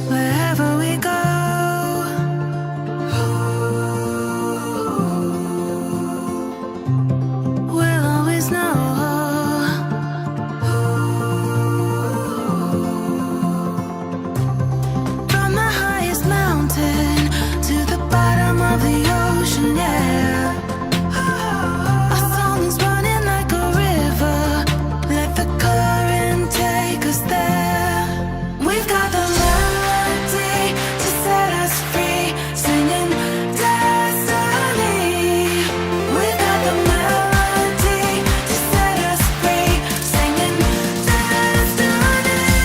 Wherever we go, we'll always know. From the highest mountain to the bottom of the ocean, yeah. Our song is running like a river. Let the current take us there. We've got the melody to set us free, singing destiny. We've got the melody to set us free, singing destiny.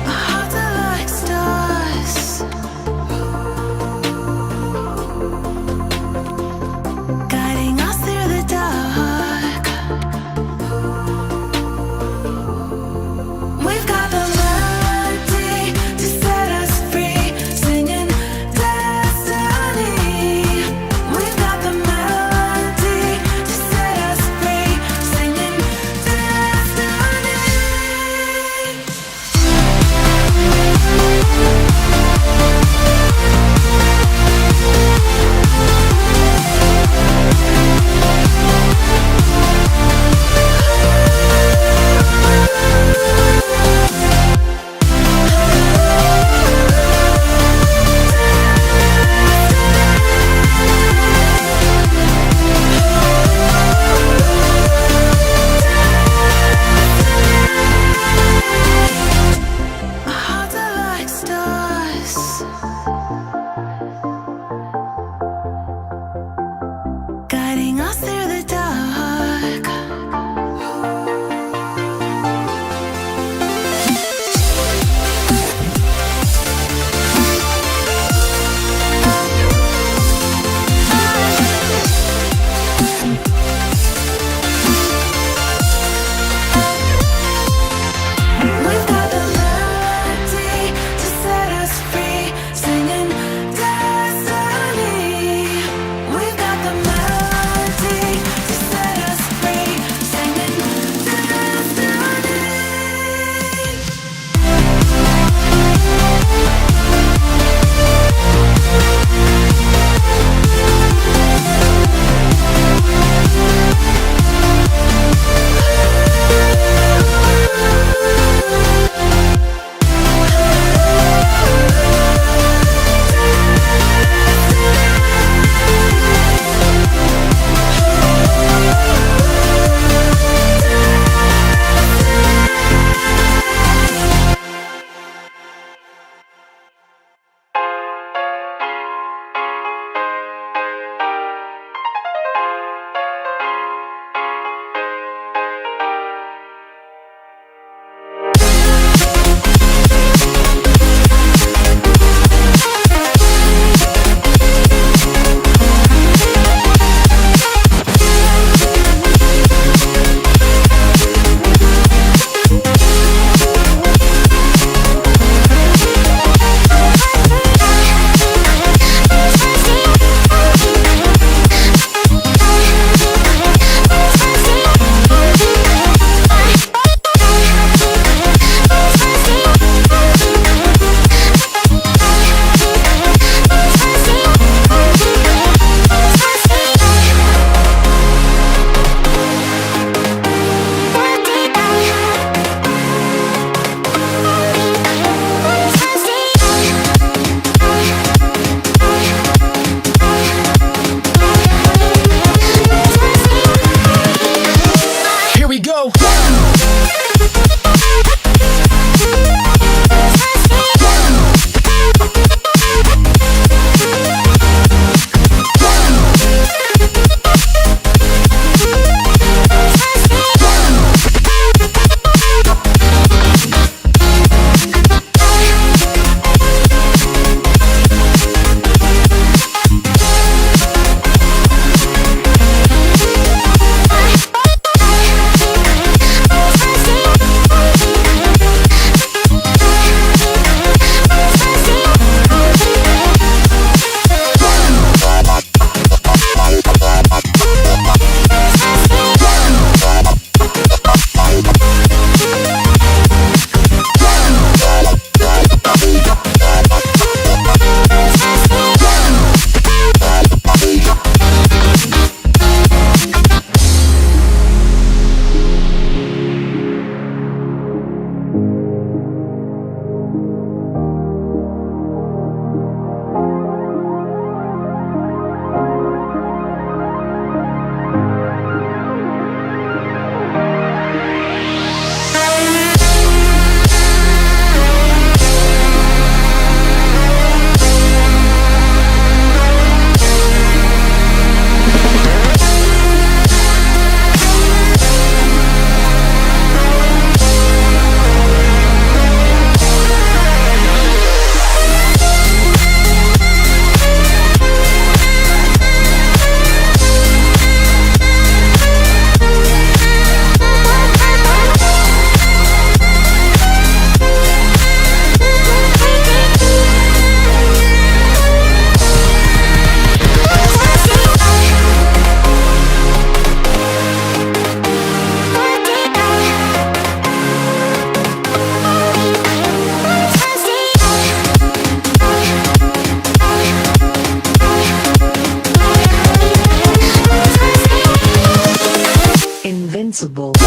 Our hearts are like stars, guiding us through the dark. We've got the melody to set us free, singing destiny. We've got the melody to set us free, singing destiny. Our hearts are like stars, guiding us through the dark. We've got the melody to set us free, singing destiny. We've got the melody invincible.